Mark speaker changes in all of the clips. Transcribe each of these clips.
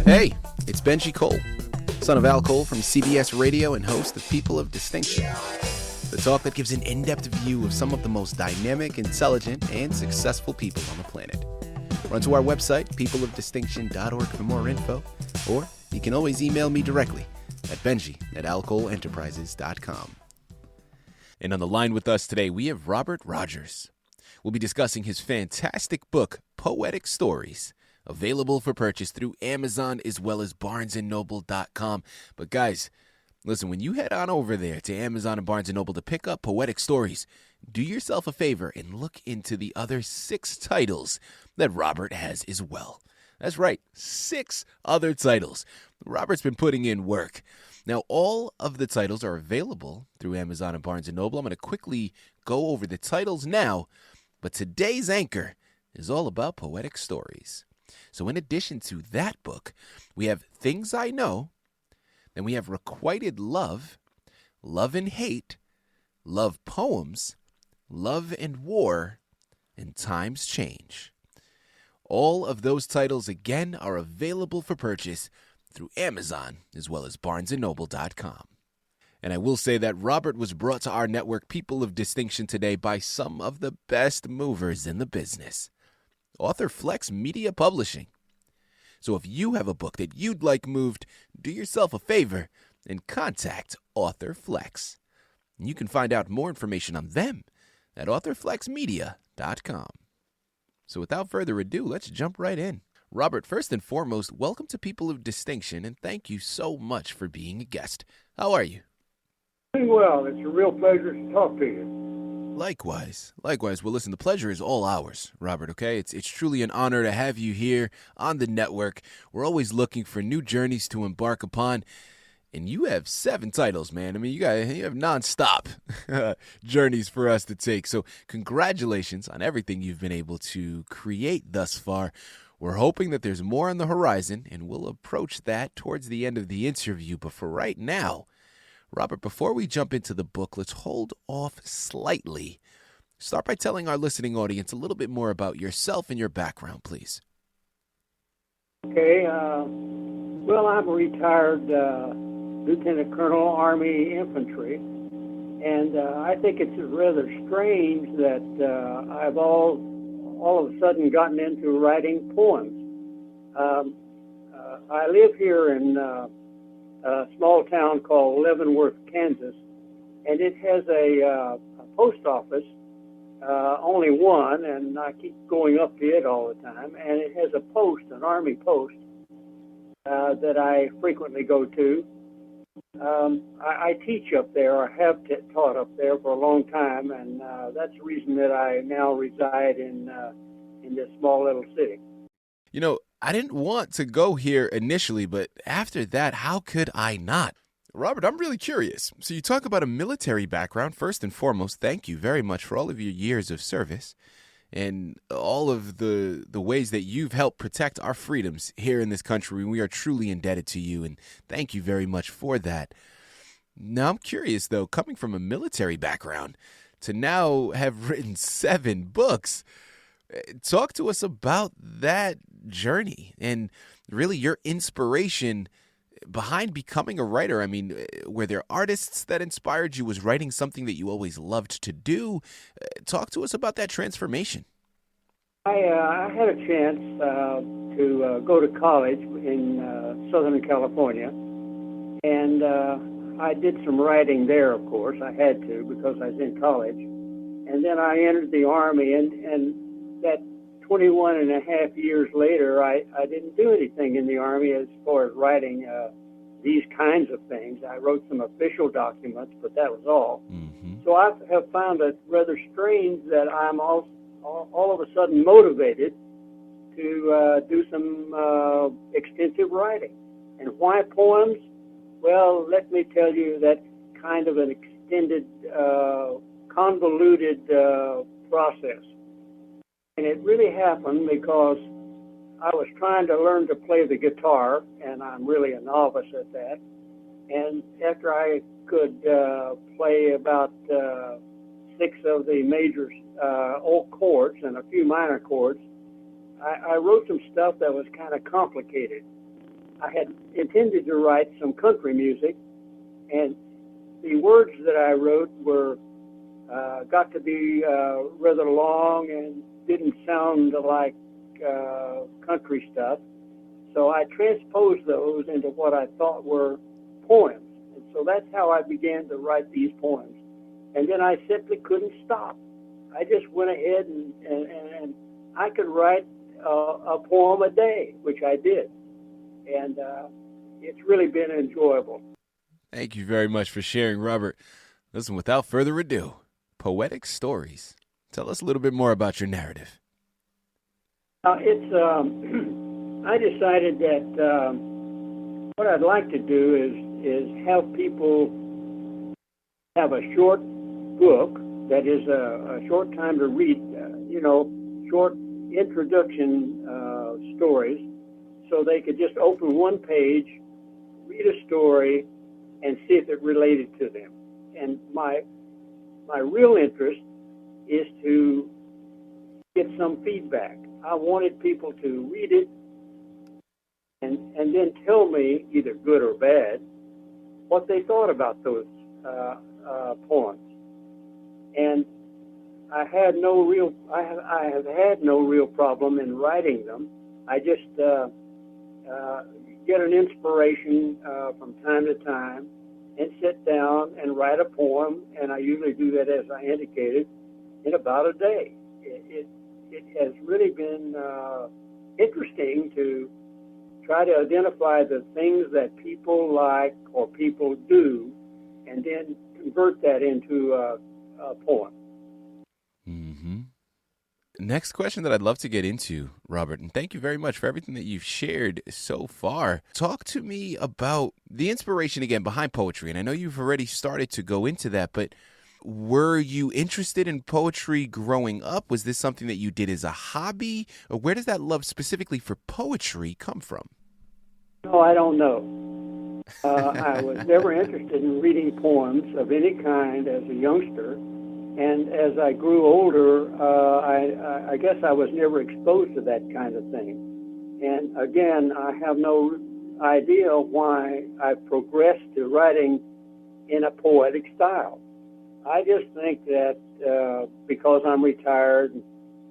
Speaker 1: Hey, it's Benji Cole, son of Al Cole from CBS Radio and host of People of Distinction, the talk that gives an in-depth view of some of the most dynamic, intelligent, and successful people on the planet. Run to our website, peopleofdistinction.org for more info, or you can always email me directly at benji@alcoleenterprises.com. And on the line with us today, we have Robert Rogers. We'll be discussing his fantastic book, Poetic Stories, available for purchase through Amazon as well as barnesandnoble.com. But guys, listen, when you head on over there to Amazon and Barnes & Noble to pick up Poetic Stories, do yourself a favor and look into the other 6 titles that Robert has as well. That's right, 6 other titles. Robert's been putting in work. Now, all of the titles are available through Amazon and Barnes & Noble. I'm going to quickly go over the titles now, but today's anchor is all about poetic stories. So in addition to that book, we have Things I Know, then we have Requited Love, Love and Hate, Love Poems, Love and War, and Times Change. All of those titles, again, are available for purchase through Amazon as well as barnesandnoble.com. And I will say that Robert was brought to our network, People of Distinction, today by some of the best movers in the business. AuthorFlex Media Publishing. So if you have a book that you'd like moved, do yourself a favor and contact AuthorFlex. And you can find out more information on them at AuthorFlexMedia.com. So without further ado, let's jump right in. Robert, first and foremost, welcome to People of Distinction, and thank you so much for being a guest. How are you?
Speaker 2: Doing well. It's a real pleasure to talk to you.
Speaker 1: Likewise. Well, listen, the pleasure is all ours, Robert, okay? It's truly an honor to have you here on the network. We're always looking for new journeys to embark upon, and you have 7 titles, man. I mean, you have nonstop journeys for us to take. So congratulations on everything you've been able to create thus far. We're hoping that there's more on the horizon, and we'll approach that towards the end of the interview. But for right now, Robert, before we jump into the book, let's hold off slightly. Start by telling our listening audience a little bit more about yourself and your background, please.
Speaker 2: Okay. Well, I'm a retired Lieutenant Colonel, Army Infantry, and I think it's rather strange that I've all of a sudden gotten into writing poems. I live here in a small town called Leavenworth, Kansas, and it has a post office, only one, and I keep going up to it all the time, and it has a post, an Army post, that I frequently go to. I teach up there, or have taught up there for a long time, and that's the reason that I now reside in this small little city.
Speaker 1: You know, I didn't want to go here initially, but after that, how could I not? Robert, I'm really curious. So you talk about a military background. First and foremost, thank you very much for all of your years of service and all of the ways that you've helped protect our freedoms here in this country. We are truly indebted to you, and thank you very much for that. Now, I'm curious, though, coming from a military background to now have written 7 books, talk to us about that journey and really your inspiration behind becoming a writer. I mean, were there artists that inspired you? Was writing something that you always loved to do? Talk to us about that transformation.
Speaker 2: I had a chance to go to college in Southern California, and I did some writing there, of course. I had to because I was in college. And then I entered the Army, and that 21 and a half years later, I didn't do anything in the Army as far as writing these kinds of things. I wrote some official documents, but that was all. Mm-hmm. So I have found it rather strange that I'm all of a sudden motivated to do some extensive writing. And why poems? Well, let me tell you, that's kind of an extended, convoluted process. And it really happened because I was trying to learn to play the guitar, and I'm really a novice at that. And after I could play about 6 of the major old chords and a few minor chords, I wrote some stuff that was kind of complicated. I had intended to write some country music, and the words that I wrote were got to be rather long and didn't sound like country stuff. So I transposed those into what I thought were poems. And so that's how I began to write these poems. And then I simply couldn't stop. I just went ahead and I could write a poem a day, which I did. And it's really been enjoyable.
Speaker 1: Thank you very much for sharing, Robert. Listen, without further ado, Poetic Stories. Tell us a little bit more about your narrative.
Speaker 2: I decided that what I'd like to do is have people have a short book that is a short time to read, short introduction stories, so they could just open one page, read a story, and see if it related to them. And my real interest is to get some feedback. I wanted people to read it and then tell me, either good or bad, what they thought about those poems. And I have had no real problem in writing them. I just get an inspiration from time to time and sit down and write a poem, and I usually do that, as I indicated, in about a day. It has really been interesting to try to identify the things that people like or people do, and then convert that into a poem.
Speaker 1: Mm-hmm. Next question that I'd love to get into, Robert, and thank you very much for everything that you've shared so far. Talk to me about the inspiration again behind poetry, and I know you've already started to go into that, but were you interested in poetry growing up? Was this something that you did as a hobby? Or where does that love specifically for poetry come from?
Speaker 2: No, I don't know. I was never interested in reading poems of any kind as a youngster. And as I grew older, I guess I was never exposed to that kind of thing. And again, I have no idea why I progressed to writing in a poetic style. I just think that because I'm retired,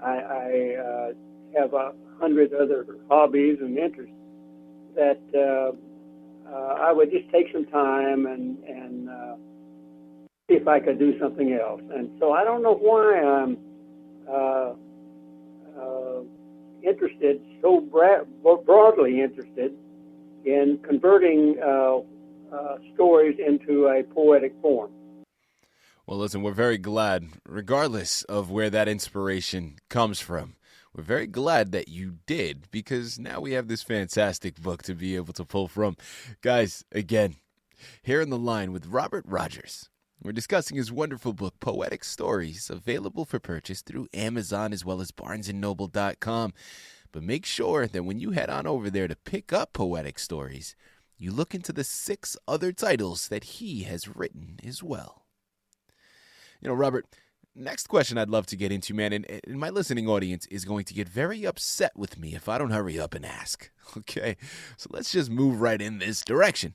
Speaker 2: I have 100 other hobbies and interests, that I would just take some time and see if I could do something else. And so I don't know why I'm interested, so broadly interested, in converting stories into a poetic form.
Speaker 1: Well, listen, we're very glad, regardless of where that inspiration comes from, we're very glad that you did, because now we have this fantastic book to be able to pull from. Guys, again, here on the line with Robert Rogers, we're discussing his wonderful book, Poetic Stories, available for purchase through Amazon as well as BarnesandNoble.com. But make sure that when you head on over there to pick up Poetic Stories, you look into the 6 other titles that he has written as well. You know, Robert, next question I'd love to get into, man, and my listening audience is going to get very upset with me if I don't hurry up and ask. Okay, so let's just move right in this direction.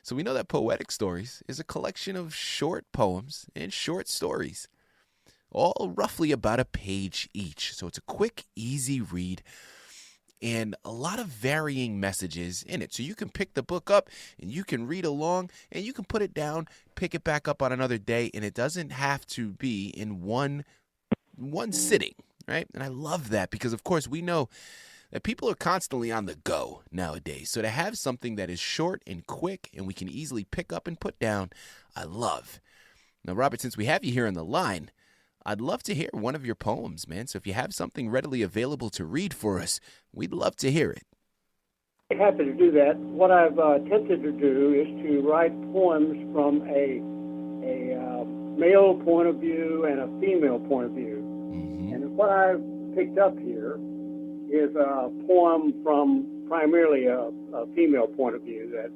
Speaker 1: So we know that Poetic Stories is a collection of short poems and short stories, all roughly about a page each. So it's a quick, easy read, and a lot of varying messages in it. So you can pick the book up and you can read along and you can put it down, pick it back up on another day, and it doesn't have to be in one sitting, right? And I love that because, of course, we know that people are constantly on the go nowadays. So to have something that is short and quick and we can easily pick up and put down, I love. Now, Robert, since we have you here on the line, I'd love to hear one of your poems, man. So if you have something readily available to read for us, we'd love to hear it.
Speaker 2: I'm happy to do that. What I've attempted to do is to write poems from a male point of view and a female point of view. Mm-hmm. And what I've picked up here is a poem from primarily a female point of view that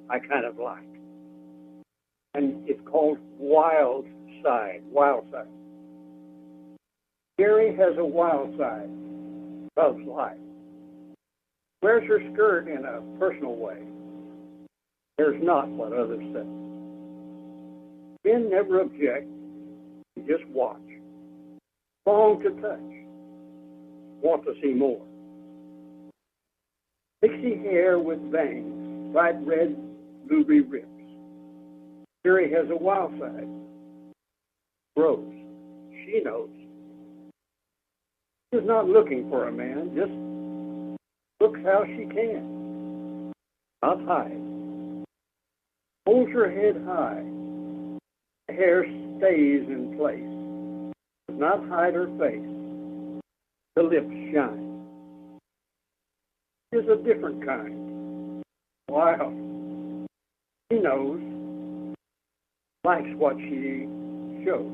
Speaker 2: I kind of like. And it's called Wild Side. Gary has a wild side of life. Wears her skirt in a personal way. Cares not what others say. Men never object. They just watch. Long to touch. Want to see more. Pixie hair with bangs, bright red ruby rips. Fury has a wild side. Rose, she knows. She's not looking for a man, just looks how she can. Not hide. Holds her head high. The hair stays in place. Does not hide her face. The lips shine. She's a different kind. Wow. She knows. Likes what she shows.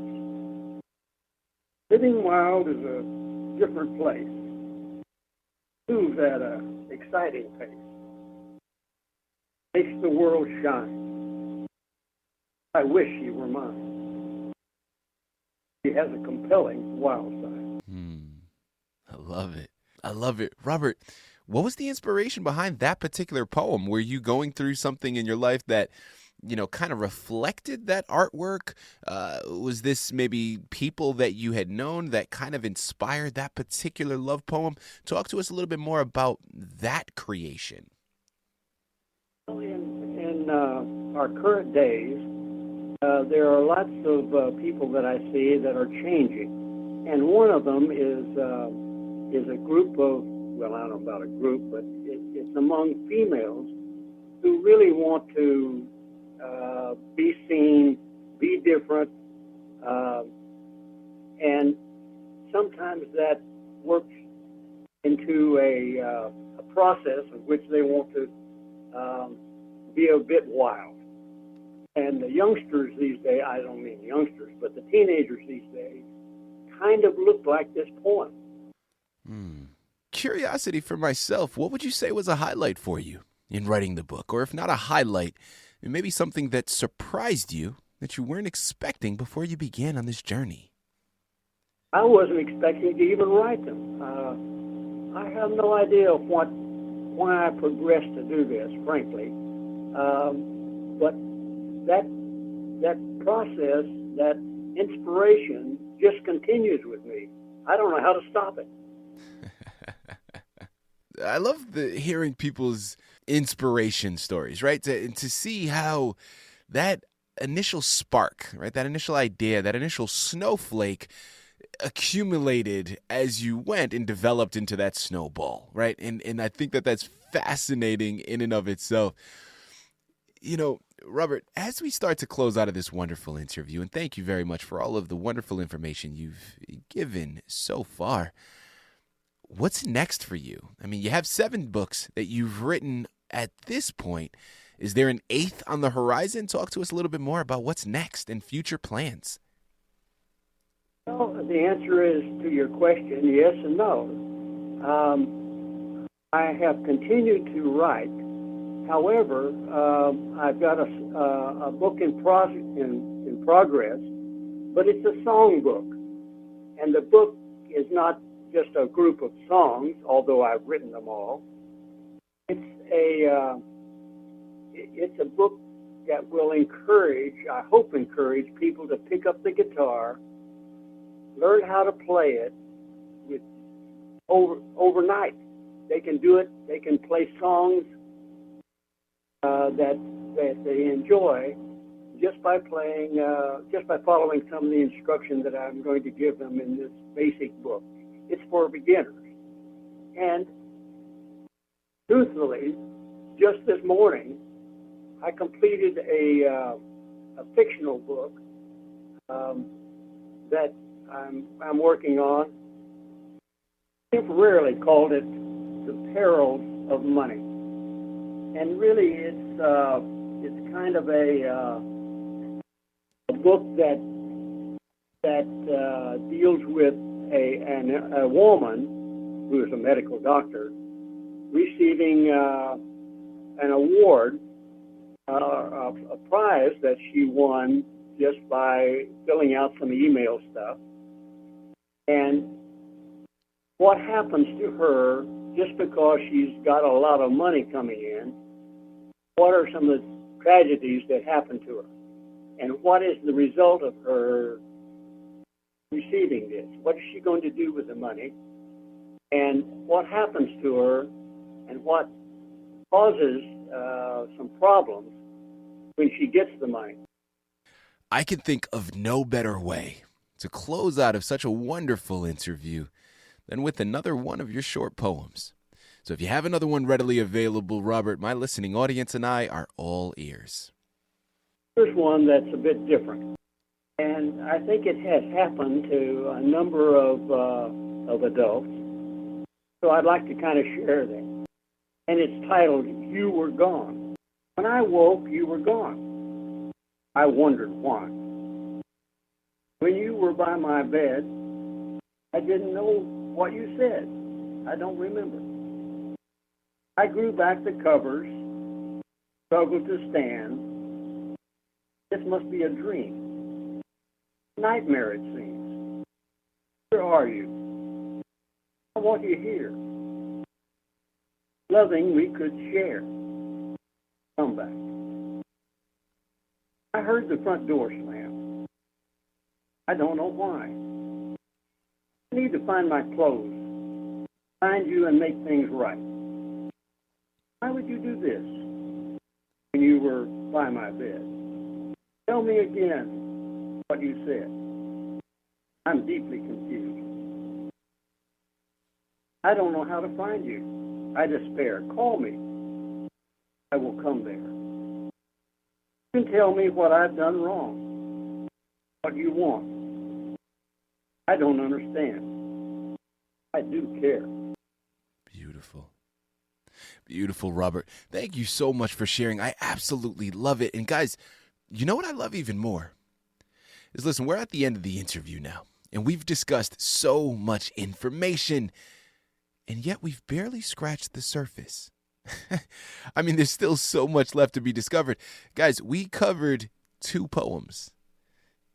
Speaker 2: Living wild is a different place. Moves at an exciting pace. Makes the world shine. I wish she were mine. She has a compelling wild side.
Speaker 1: I love it. I love it. Robert, what was the inspiration behind that particular poem? Were you going through something in your life that, kind of reflected that artwork? Was this maybe people that you had known that kind of inspired that particular love poem? Talk to us a little bit more about that creation.
Speaker 2: In our current days, there are lots of people that I see that are changing, and one of them is a group of, well, I don't know about a group, but it's among females who really want to be seen, be different, and sometimes that works into a process in which they want to be a bit wild. And the youngsters these days, I don't mean youngsters, but the teenagers these days kind of look like this poem.
Speaker 1: Curiosity for myself, what would you say was a highlight for you in writing the book? Or if not a highlight, maybe something that surprised you that you weren't expecting before you began on this journey?
Speaker 2: I wasn't expecting to even write them. I have no idea why I progressed to do this, frankly. But that process, that inspiration just continues with me. I don't know how to stop it.
Speaker 1: I love hearing people's inspiration stories, right? To see how that initial spark, right, that initial idea, that initial snowflake accumulated as you went and developed into that snowball, right? And I think that's fascinating in and of itself. Robert, as we start to close out of this wonderful interview, and thank you very much for all of the wonderful information you've given so far, what's next for you? I mean, you have 7 books that you've written at this point. Is there an 8th on the horizon? Talk to us a little bit more about what's next and future plans.
Speaker 2: Well, the answer is to your question, yes and no. I have continued to write. However, I've got a book in progress, but it's a song book. And the book is not just a group of songs, although I've written them all. It's a book that will encourage people to pick up the guitar, learn how to play it overnight. They can do it. They can play songs that they enjoy just by following some of the instruction that I'm going to give them in this basic book. It's for beginners. And truthfully, just this morning, I completed a fictional book that I'm working on. Temporarily called it "The Perils of Money," and really, it's kind of a book that deals with a woman who is a medical doctor receiving an award, a prize that she won just by filling out some email stuff. And what happens to her just because she's got a lot of money coming in, what are some of the tragedies that happen to her? And what is the result of her receiving this? What is she going to do with the money? And what happens to her and what causes some problems when she gets the money?
Speaker 1: I can think of no better way to close out of such a wonderful interview than with another one of your short poems. So if you have another one readily available, Robert, my listening audience and I are all ears.
Speaker 2: Here's one that's a bit different. And I think it has happened to a number of adults. So I'd like to kind of share that. And it's titled, You Were Gone. When I woke, you were gone. I wondered why. When you were by my bed, I didn't know what you said. I don't remember. I grew back the covers, struggled to stand. This must be a dream. Nightmare, it seems. Where are you? I want you here. Loving we could share. Come back. I heard the front door slam. I don't know why. I need to find my clothes, find you and make things right. Why would you do this when you were by my bed? Tell me again what you said. I'm deeply confused. I don't know how to find you. I despair. Call me. I will come there. You can tell me what I've done wrong, what you want. I don't understand. I do care.
Speaker 1: Beautiful. Beautiful, Robert. Thank you so much for sharing. I absolutely love it. And guys, you know what I love even more? Is listen, we're at the end of the interview now, and we've discussed so much information, and yet we've barely scratched the surface. I mean, there's still so much left to be discovered. Guys, we covered 2 poems.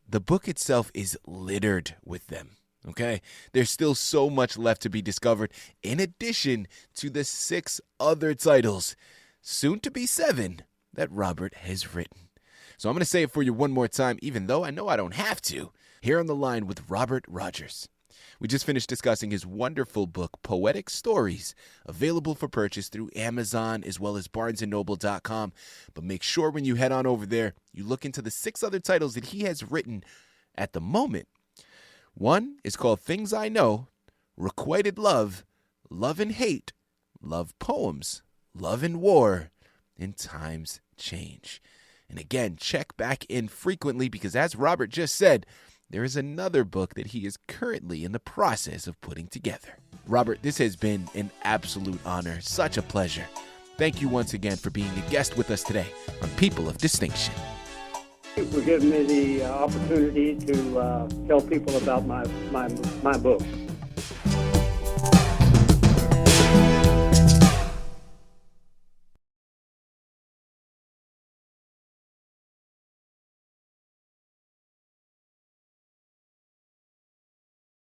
Speaker 1: The book itself is littered with them. Okay, there's still so much left to be discovered, in addition to the 6 other titles, soon to be 7, that Robert has written. So I'm going to say it for you one more time, even though I know I don't have to. Here on the line with Robert Rogers. We just finished discussing his wonderful book, Poetic Stories, available for purchase through Amazon as well as BarnesandNoble.com. But make sure when you head on over there, you look into the 6 other titles that he has written at the moment. One is called Things I Know, Requited Love, Love and Hate, Love Poems, Love and War, and Times Change. And again, check back in frequently because as Robert just said, there is another book that he is currently in the process of putting together. Robert, this has been an absolute honor, such a pleasure. Thank you once again for being a guest with us today on People of Distinction.
Speaker 2: Thank you for giving me the opportunity to tell people about my book.